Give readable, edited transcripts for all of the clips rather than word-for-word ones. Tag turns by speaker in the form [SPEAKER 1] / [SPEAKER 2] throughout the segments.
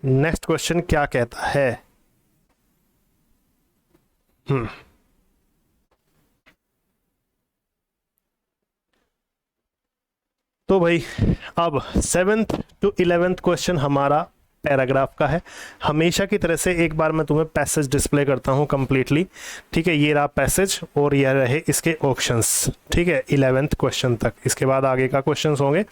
[SPEAKER 1] Next question क्या कहता है? तो भाई अब 7th to 11th क्वेश्चन हमारा पैराग्राफ का है। हमेशा की तरह से एक बार मैं तुम्हें पैसेज डिस्प्ले करता हूँ कंप्लीटली। ठीक है, ये रहा पैसेज और यह रहे इसके ऑप्शंस। ठीक है, 11th क्वेश्चन तक, इसके बाद आगे का क्वेश्चंस होंगे,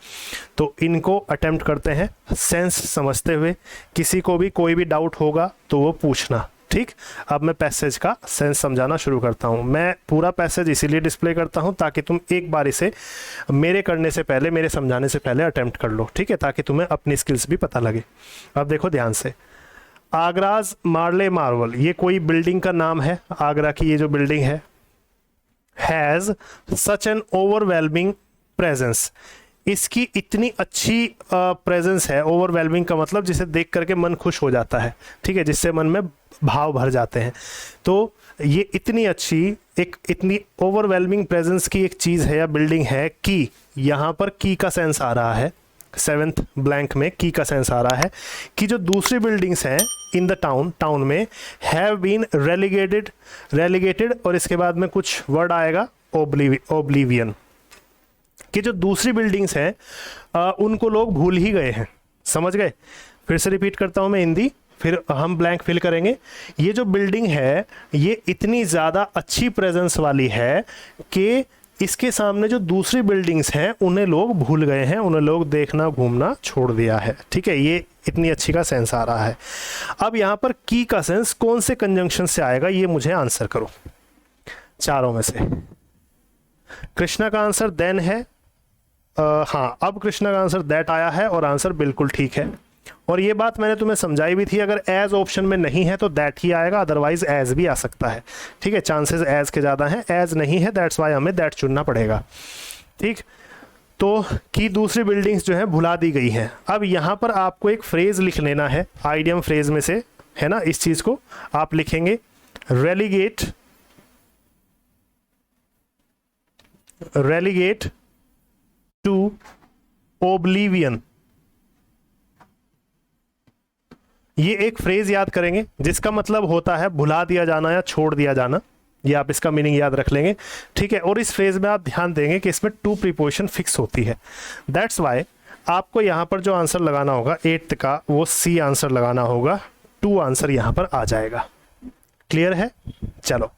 [SPEAKER 1] तो इनको अटेम्प्ट करते हैं सेंस समझते हुए। किसी को भी कोई भी डाउट होगा तो वो पूछना। ठीक, अब मैं पैसेज का सेंस समझाना शुरू करता हूँ। मैं पूरा पैसेज इसीलिए डिस्प्ले करता हूँ ताकि तुम एक बार इसे मेरे करने से पहले, मेरे समझाने से पहले अटेम्प्ट कर लो। ठीक है, ताकि तुम्हें अपनी स्किल्स भी पता लगे। अब देखो ध्यान से, आगराज मार्ले मार्वल, ये कोई बिल्डिंग का नाम है। आगरा की ये जो बिल्डिंग है, has such an overwhelming presence, इसकी इतनी अच्छी प्रेजेंस है। ओवरवेलमिंग का मतलब जिसे देख करके मन खुश हो जाता है। ठीक है, जिससे मन में भाव भर जाते हैं। तो ये इतनी अच्छी, एक इतनी ओवरवेलमिंग प्रेजेंस की एक चीज़ है या बिल्डिंग है कि यहाँ पर की का सेंस आ रहा है। 7th ब्लैंक में की का सेंस आ रहा है कि जो दूसरी बिल्डिंग्स हैं इन द टाउन में हैव बीन रेलिगेटेड और इसके बाद में कुछ वर्ड आएगा ओब्लिवियन, कि जो दूसरी बिल्डिंग्स हैं उनको लोग भूल ही गए हैं। समझ गए? फिर से रिपीट करता हूं मैं हिंदी, फिर हम ब्लैंक फिल करेंगे। ये जो बिल्डिंग है ये इतनी ज़्यादा अच्छी प्रेजेंस वाली है कि इसके सामने जो दूसरी बिल्डिंग्स हैं उन्हें लोग भूल गए हैं, उन्हें लोग देखना घूमना छोड़ दिया है। ठीक है, ये इतनी अच्छी का सेंस आ रहा है। अब यहाँ पर की का सेंस कौन से कंजंक्शन से आएगा ये मुझे आंसर करो चारों में से। कृष्णा का आंसर देन है। हाँ, अब कृष्णा का आंसर दैट आया है और आंसर बिल्कुल ठीक है। और ये बात मैंने तुम्हें समझाई भी थी, अगर एज ऑप्शन में नहीं है तो दैट ही आएगा, अदरवाइज एज भी आ सकता है। ठीक है, चांसेस एज के ज़्यादा हैं, एज नहीं है, दैट्स वाई हमें दैट चुनना पड़ेगा। ठीक, तो की दूसरी बिल्डिंग्स जो है भुला दी गई हैं। अब यहाँ पर आपको एक फ्रेज लिख लेना है, आइडियम फ्रेज में से है ना। इस चीज़ को आप लिखेंगे रेलीगेट टू ओब्लिवियन। ये एक फ्रेज याद करेंगे जिसका मतलब होता है भुला दिया जाना या छोड़ दिया जाना। ये आप इसका मीनिंग याद रख लेंगे। ठीक है, और इस फ्रेज में आप ध्यान देंगे कि इसमें टू प्रीपोजिशन फिक्स होती है। दैट्स वाई आपको यहाँ पर जो आंसर लगाना होगा 8th का, वो सी आंसर लगाना होगा। 2 आंसर यहाँ पर आ जाएगा। क्लियर है? चलो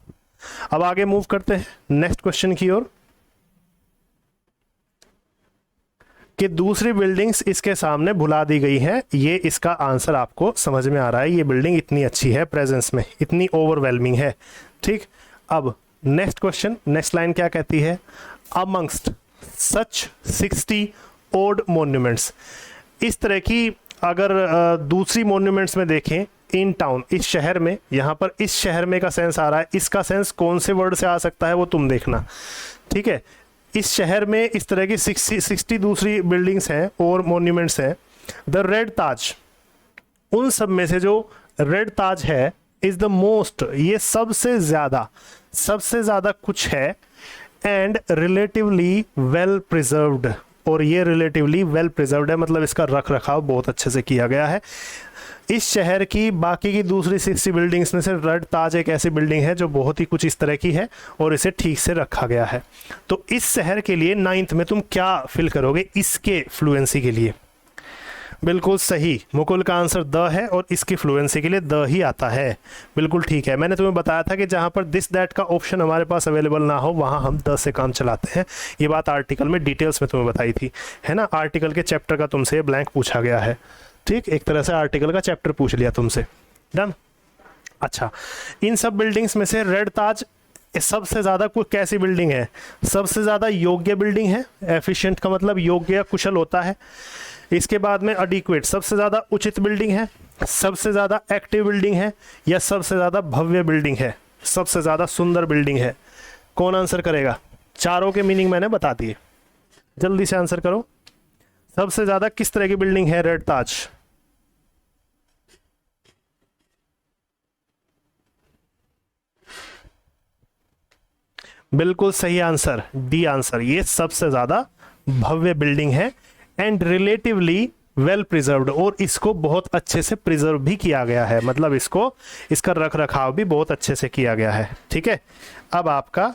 [SPEAKER 1] अब आगे मूव करते हैं नेक्स्ट क्वेश्चन की ओर, कि दूसरी बिल्डिंग्स इसके सामने भुला दी गई हैं। ये इसका आंसर आपको समझ में आ रहा है। ये बिल्डिंग इतनी अच्छी है, प्रेजेंस में इतनी ओवरवेलमिंग है। ठीक, अब नेक्स्ट क्वेश्चन, नेक्स्ट लाइन क्या कहती है? अमंगस्ट सच 60 ओल्ड मॉन्यूमेंट्स, इस तरह की अगर दूसरी मॉन्यूमेंट्स में देखें इन टाउन, इस शहर में, यहाँ पर इस शहर में का सेंस आ रहा है। इसका सेंस कौन से वर्ड से आ सकता है वो तुम देखना। ठीक है, इस शहर में इस तरह की 60 दूसरी बिल्डिंग्स हैं और मॉन्यूमेंट्स हैं। द रेड ताज, उन सब में से जो रेड ताज है, इज द मोस्ट, ये सबसे ज़्यादा कुछ है, एंड रिलेटिवली वेल प्रिजर्व्ड, और ये रिलेटिवली वेल प्रिजर्व्ड है, मतलब इसका रख रखाव बहुत अच्छे से किया गया है। इस शहर की बाकी की दूसरी 60 बिल्डिंग्स में से रेड ताज एक ऐसी बिल्डिंग है जो बहुत ही कुछ इस तरह की है और इसे ठीक से रखा गया है। तो इस शहर के लिए 9th में तुम क्या फिल करोगे इसके फ्लुएंसी के लिए? बिल्कुल सही, मुकुल का आंसर द है और इसकी फ्लुएंसी के लिए द ही आता है। बिल्कुल ठीक है, मैंने तुम्हें बताया था कि जहाँ पर दिस दैट का ऑप्शन हमारे पास अवेलेबल ना हो वहाँ हम द से काम चलाते हैं। ये बात आर्टिकल में डिटेल्स में तुम्हें बताई थी, है ना। आर्टिकल के चैप्टर का तुमसे ये ब्लैंक पूछा गया है। ठीक, एक तरह से आर्टिकल का चैप्टर पूछ लिया तुमसे। डन। अच्छा, इन सब बिल्डिंग्स में से रेड ताज सबसे ज़्यादा कैसी बिल्डिंग है? सबसे ज़्यादा योग्य बिल्डिंग है। एफिशिएंट का मतलब योग्य या कुशल होता है। इसके बाद में एडिक्वेट, सबसे ज़्यादा उचित बिल्डिंग है, सबसे ज़्यादा एक्टिव बिल्डिंग है, या सबसे ज़्यादा भव्य बिल्डिंग है, सबसे ज़्यादा सुंदर बिल्डिंग है? कौन आंसर करेगा? चारों के मीनिंग मैंने बता दिए, जल्दी से आंसर करो। सबसे ज़्यादा किस तरह की बिल्डिंग है रेड ताज? बिल्कुल सही आंसर, डी आंसर। ये सबसे ज़्यादा भव्य बिल्डिंग है एंड रिलेटिवली वेल प्रिजर्व्ड, और इसको बहुत अच्छे से प्रिजर्व भी किया गया है, मतलब इसको, इसका रख रखाव भी बहुत अच्छे से किया गया है। ठीक है, अब आपका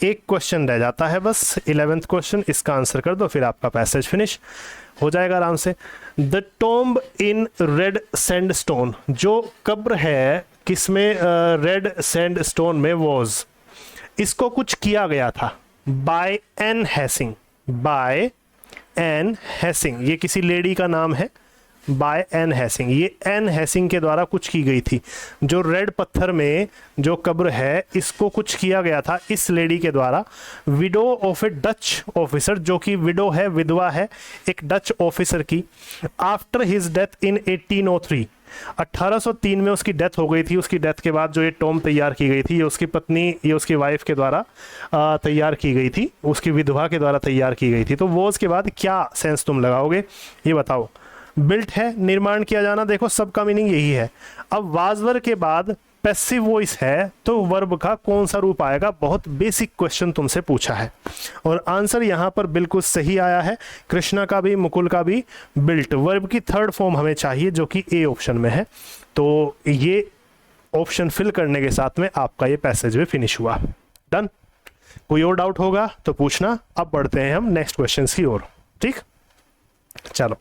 [SPEAKER 1] एक क्वेश्चन रह जाता है बस, 11th क्वेश्चन, इसका आंसर कर दो फिर आपका पैसेज फिनिश हो जाएगा आराम से। The tomb in red sandstone, जो कब्र है किसमें, रेड सैंडस्टोन में, वॉज, इसको कुछ किया गया था बाय एन हैसिंग, बाय एन हैसिंग, ये किसी लेडी का नाम है, बाय एन हैसिंग, ये एन हैसिंग के द्वारा कुछ की गई थी। जो रेड पत्थर में जो कब्र है इसको कुछ किया गया था इस लेडी के द्वारा, window of A Dutch officer, जो कि विडो है, विधवा है एक डच ऑफिसर की, आफ्टर हिज डेथ इन 1803, 1803 में उसकी डेथ हो गई थी। उसकी डेथ के बाद जो ये टॉम्ब तैयार की गई थी, ये उसकी पत्नी, ये उसकी वाइफ के द्वारा तैयार की गई थी, उसकी विधवा के द्वारा तैयार की गई थी। तो वो उसके बाद क्या सेंस तुम लगाओगे ये बताओ। बिल्ट है, निर्माण किया जाना, देखो सबका मीनिंग यही है। अब वाजवर के बाद पैसिव वॉइस है तो वर्ब का कौन सा रूप आएगा, बहुत बेसिक क्वेश्चन तुमसे पूछा है और आंसर यहाँ पर बिल्कुल सही आया है। कृष्णा का भी, मुकुल का भी, बिल्ट वर्ब की थर्ड फॉर्म हमें चाहिए जो कि ए ऑप्शन में है। तो ये ऑप्शन फिल करने के साथ में आपका ये पैसेज भी फिनिश हुआ। डन। कोई और डाउट होगा तो पूछना। अब बढ़ते हैं हम नेक्स्ट क्वेश्चन की ओर। ठीक, चलो।